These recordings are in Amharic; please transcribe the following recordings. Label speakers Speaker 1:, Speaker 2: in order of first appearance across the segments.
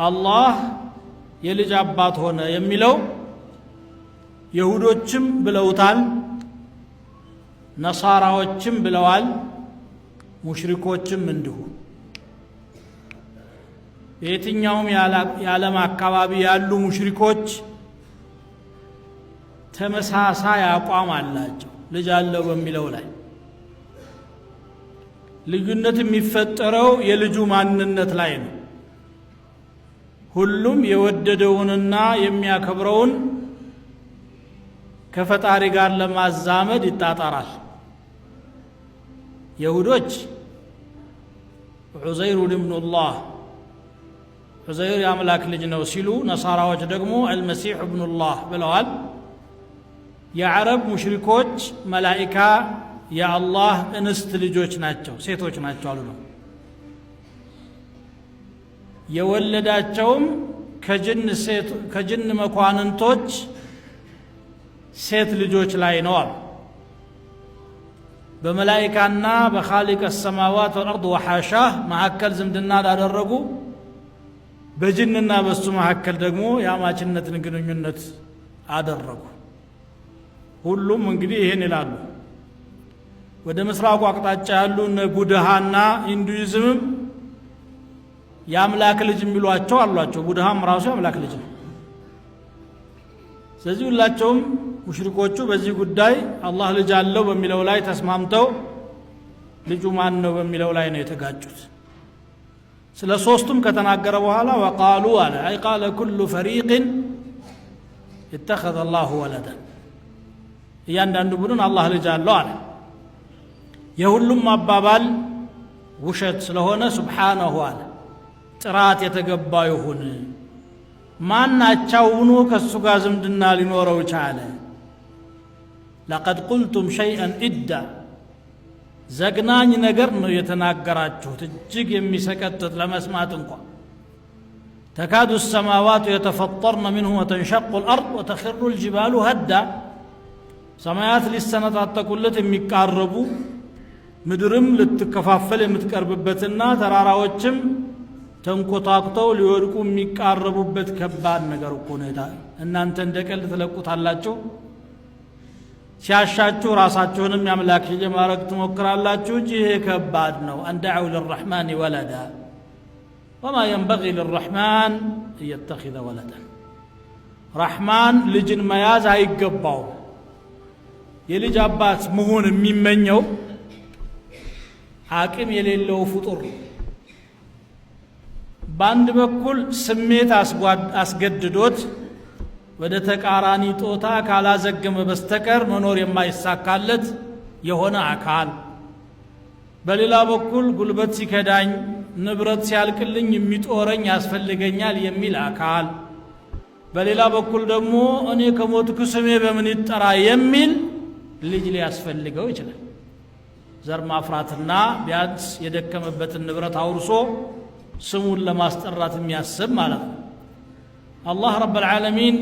Speaker 1: አላህ የልጅ አባት ሆነ የሚለው ይሁዶችም ብለውታል፣ ነሳራዎችም ብለዋል፣ ሙሽሪኮችም እንዲሁ። በየትኛውም የዓለም አካባቢ ያሉ ሙሽሪኮች ተመሳሳይ አቋም አላቸው ልጅ አለው በሚለው ላይ። ልዩነት የሚፈጠረው የልጁ ማንነት ላይ ነው። ሁሉም የወደደውንና የሚያከብረውን ከፈጣሪ ጋር ለማዛመድ ይጣጣራል። ይሁዶች ዑዘይር ኢብኑላህ ዑዘይር የአምላክ ልጅ ነው ሲሉ፣ ነሳራዎች ደግሞ አልመሲሕ ኢብኑላህ ብለዋል። የዓረብ ሙሽሪኮች መላኢካ የአላህ እንስት ልጆች ናቸው፣ ሴቶች ናቸው አሉ ነው። የወለዳቸውም ከጅን መኳንንቶች ሴት ልጆች ላይ ነው አሉ። በመላኢካና በኻሊቅ السماوات والأرض وحاشاه መካከል ዝምድና ላደረጉ በጅንና በሱ መካከል ደግሞ የአማችነትን ግንኙነት አደረጉ። ሁሉም እንግዲህ ይሄን ይላሉ። ወደ ምስራቁ አቅጣጫ ያሉ እነ ቡድሃና ሂንዱይዝምም የአምላክ ልጅ የሚሏቸው አሏቸው። ቡድሃም ራሱ የአምላክ ልጅ ነው። ስለዚህ ሁላቸውም ሙሽሪኮቹ በዚህ ጉዳይ አላህ ልጅ አለው በሚለው ላይ ተስማምተው ልጁ ማን ነው በሚለው ላይ ነው የተጋጩት። ስለ ሶስቱም ከተናገረ በኋላ ወቃሉ አለ አይ ቃለ ኩሉ ፈሪቅን اتخذ الله ولدا እያንዳንዱ ቡድን አላህ ልጅ አለው አለ። የሁሉም አባባል ውሸት ስለሆነ ሱብሓነሁ አለ ጥራት የተገባ ይሁን። ማናቸው ሆኖ ከሱ ጋር ዝምድና ሊኖረው ቻለ? ለቀድ ቁልቱም ሸይአን ኢዳ ዘግናኝ ነገር ነው የተናገራችሁት፣ እጅግ የሚሰቀጥጥ ለመስማት እንኳን። ተካዱ السماوات يتفطرن منه وتنشق الأرض وتخر الجبال هدا ሰማያት ሊሰነጣጠቁለት የሚቃረቡ ምድርም ልትከፋፈል የምትቀርብበትና ተራራዎችም ተንቆጣቁተው ሊወድቁ የሚቃረቡበት ከባድ ነገር እኮ ነው። እናንተ እንደ ቀልድ ትለቁታላችሁ። ሲያሻችሁ ራሳችሁንም ያምላክ ለማድረግ ትሞክራላችሁ እንጂ ይሄ ከባድ ነው። አንደዑ للرحمن ولدا وما ينبغي للرحمن ان يتخذ ولدا رحمن ልጅን መያዝ አይገባው። የልጅ አባት መሆን የሚመኘው አቅም የሌለው ፍጡር በአንድ በኩል ስሜት አስገድዶት ወደ ተቃራኒ ጦታ ካላዘገመ በስተቀር መኖር የማይሳካለት የሆነ አካል፣ በሌላ በኩል ጉልበት ሲከዳኝ ንብረት ሲያልቅልኝ የሚጦረኝ ያስፈልገኛል የሚል አካል፣ በሌላ በኩል ደግሞ እኔ ከሞትኩ ስሜ በምን ይጠራ የሚል ልጅ ሊያስፈልገው ይችላል። ዘር ማፍራትና ቢያንስ የደከመበትን ንብረት አውርሶ ስሙን ለማስጠራት የሚያስብ ማለት ነው። አላህ ረብ العالمين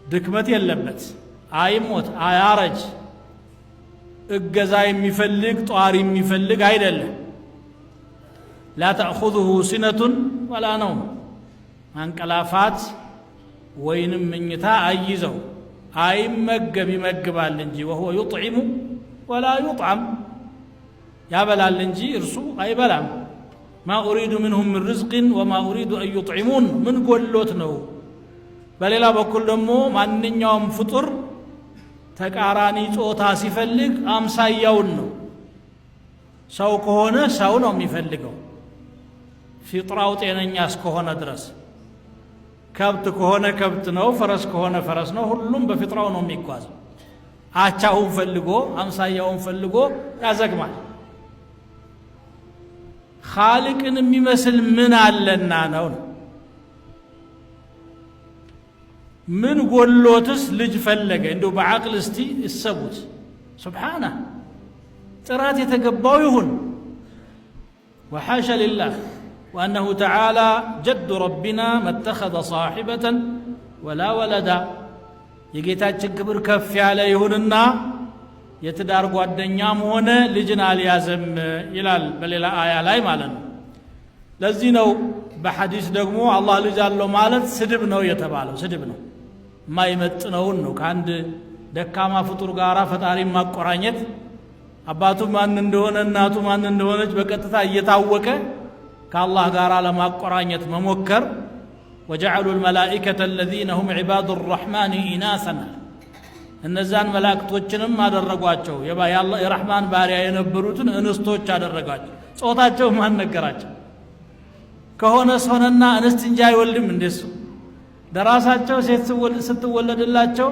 Speaker 1: ድክመት የለበት፣ አይሞት፣ አያረጅ፣ እገዛ የሚፈልግ ጧሪ የሚፈልግ አይደለም። لا تأخذه سنة ولا نوم አንቀላፋት ወይንም መኝታ አይዘው፣ አይመገብ ይመግባል እንጂ وهو يطعم ولا يطعم ያበላል እንጂ እርሱ አይበላም። ما أريد منهم من رزق وما أريد أن يطعمون من ጎሎት ነው። በሌላ በኩል ደግሞ ማንኛውም ፍጡር ተቃራኒ ጾታ ሲፈልግ አምሳያውን ነው። ሰው ከሆነ ሰው ነው የሚፈልገው ፊጥራው ጤነኛ እስከሆነ ድረስ። ከብት ከሆነ ከብት ነው፣ ፈረስ ከሆነ ፈረስ ነው። ሁሉም በፊጥራው ነው የሚጓዘው። አቻውን ፈልጎ አምሳያውን ፈልጎ ያዘግማል። ኻሊቅን የሚመስል ምን አለና ነው? ምን ጎሎትስ ልጅ ፈለገ? እንደው በአቅል እስቲ እሰቡት። ሱብሓነ ጥራት የተገባው ይሁን። ወሐሸ ሊላህ ወአነሁ ተዓላ ጀዱ ረቢና መተኸዘ ሳሒበተን ወላ ወለዳ። የጌታችን ክብር ከፍ ያለ ይሁንና የትዳር ጓደኛም ሆነ ልጅን አልያዘም ይላል በሌላ አያ ላይ ማለት ነው። ለዚህ ነው በሐዲስ ደግሞ አላህ ልጅ አለው ማለት ስድብ ነው የተባለው። ስድብ ነው የማይመጥነውን ነው። ከአንድ ደካማ ፍጡር ጋራ ፈጣሪ ማቆራኘት፣ አባቱ ማን እንደሆነ እናቱ ማን እንደሆነች በቀጥታ እየታወቀ ከአላህ ጋራ ለማቆራኘት መሞከር። وجعلوا الملائكة الذين هم عباد الرحمن إناثا እነዛን መላእክቶችንም አደረጓቸው የረህማን ባሪያ የነበሩትን እንስቶች አደረጓቸው። ጾታቸው ማን ነገራቸው? ከሆነ ሆነና እንስት እንጂ አይወልድም እንደሱ። ደራሳቸው ሴት ስትወለድላቸው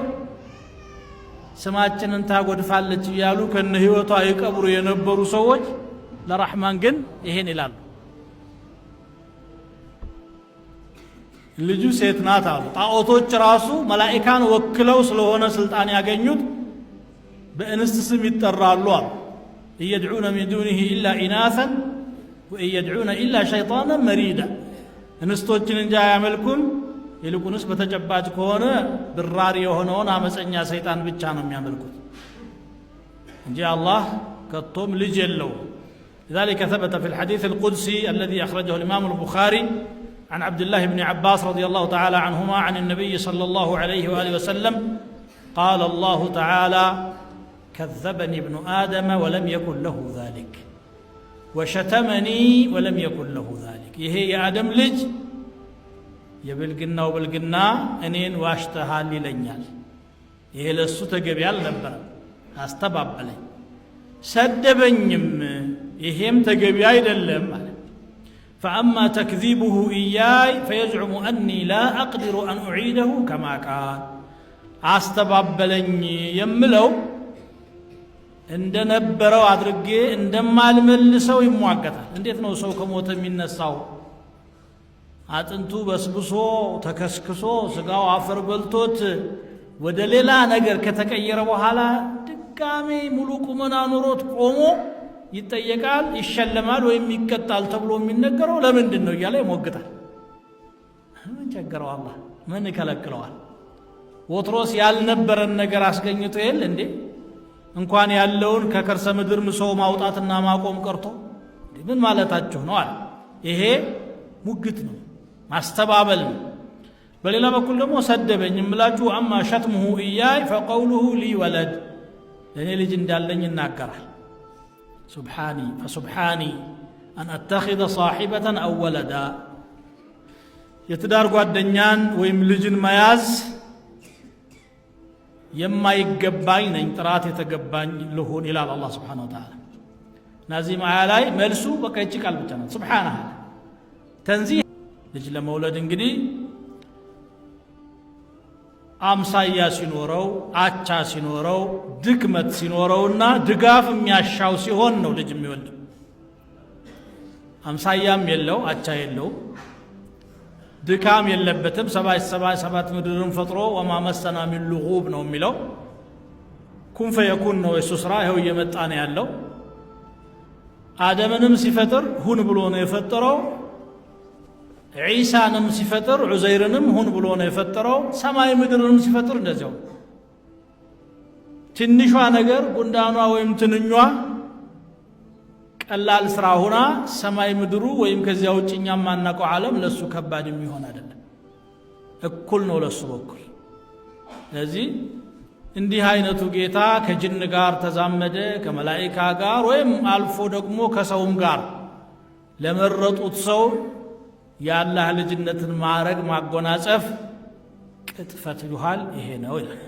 Speaker 1: ስማችንን ታጎድፋለች እያሉ ከነ ህይወቷ ይቀብሩ የነበሩ ሰዎች ለረህማን ግን ይሄን ይላሉ። ልጁ ሴት ናት አሉ። ጣዖቶች ራሱ መላእክታን ወክለው ስለሆነ ስልጣን ያገኙት በእንስት ስም ይጠራሉ አሉ። يدعون من دونه إلا إناثا وإن يدعون إلا شيطانا مريدا እንስቶችን እንጂ አያመልኩም ይልቁንስ በተጨባጭ ከሆነ ብራሪ የሆነውን አመፀኛ ሰይጣን ብቻ ነው የሚያመልኩት እንጂ አላህ ከቶም ልጅ የለው። لذلك ثبت في الحديث القدسي الذي أخرجه الإمام البخاري عن عبد الله بن عباس رضي الله تعالى عنهما عن النبي صلى الله عليه وآله وسلم قال الله تعالى كذبني ابن آدم ولم يكن له ذلك وشتمني ولم يكن له ذلك يهي يا آدم لج يبلغنا وبلغنا أنين واشتهال للنيال يهي لسو تقبيال نبرا استبابلي سدبنيم يهيم تقبيال للم فأما تكذيبه إياي فيزعم أني لا أقدر أن أعيده كما كان استبابلني يملو እንደነበረው አድርጌ እንደማልመልሰው ይሟገታል። እንዴት ነው ሰው ከሞተ የሚነሳው? አጥንቱ በስብሶ ተከስክሶ ስጋው አፈር በልቶት ወደ ሌላ ነገር ከተቀየረ በኋላ ድጋሜ ሙሉ ቁመና ኑሮት ቆሞ ይጠየቃል፣ ይሸለማል ወይም ይቀጣል ተብሎ የሚነገረው ለምንድን ነው እያለ ይሞግታል። ምን ቸገረው? አላህ ምን ይከለክለዋል? ወትሮስ ያልነበረን ነገር አስገኝቶ የለ እንዴ? እንኳን ያለውን ከከርሰ ምድር ምሶ ማውጣትና ማቆም ቀርቶ ምን ማለታችሁ ነው አለ። ይሄ ሙግት ነው፣ ማስተባበል ነው። በሌላ በኩል ደግሞ ሰደበኝ እምላችሁ አማ ሸትሙሁ ኢያይ ፈቀውሉሁ ሊ ወለድ ለእኔ ልጅ እንዳለኝ ይናገራል። ፈሱብሓኒ አን አተኺዘ ሳሒበተን አው ወለዳ የትዳር ጓደኛን ወይም ልጅን መያዝ የማይገባኝ ነኝ፣ ጥራት የተገባኝ ልሁን ይላል አላህ ስብሓነሁ ወተዓላ። ናዚህ ማያ ላይ መልሱ በቃ ይቺ ቃል ብቻ ነው። ሱብሓነሁ ተንዚህ ልጅ ለመውለድ እንግዲህ አምሳያ ሲኖረው፣ አቻ ሲኖረው፣ ድክመት ሲኖረውና ድጋፍ የሚያሻው ሲሆን ነው ልጅ የሚወልድ። አምሳያም የለው አቻ የለው ድካም የለበትም። ሰባት ምድርን ፈጥሮ ወማ መሰና ሚን ሉጉብ ነው የሚለው። ኩን ፈየኩን ነው የሱ ስራ። ይኸው እየመጣ ነው ያለው። አደምንም ሲፈጥር ሁን ብሎ ነው የፈጠረው። ዒሳንም ሲፈጥር ዑዘይርንም ሁን ብሎ ነው የፈጠረው። ሰማይ ምድርንም ሲፈጥር እንደዚያው። ትንሿ ነገር ጉንዳኗ ወይም ትንኟ ቀላል ስራ ሆና ሰማይ ምድሩ ወይም ከዚያ ውጭ እኛ ማናቀው ዓለም ለሱ ከባድ የሚሆን አይደለም፣ እኩል ነው ለሱ በኩል። ስለዚህ እንዲህ አይነቱ ጌታ ከጅን ጋር ተዛመደ፣ ከመላእክት ጋር ወይም አልፎ ደግሞ ከሰውም ጋር ለመረጡት ሰው የአላህ ልጅነትን ማዕረግ ማጎናጸፍ ቅጥፈት ይሏል። ይሄ ነው ይላል።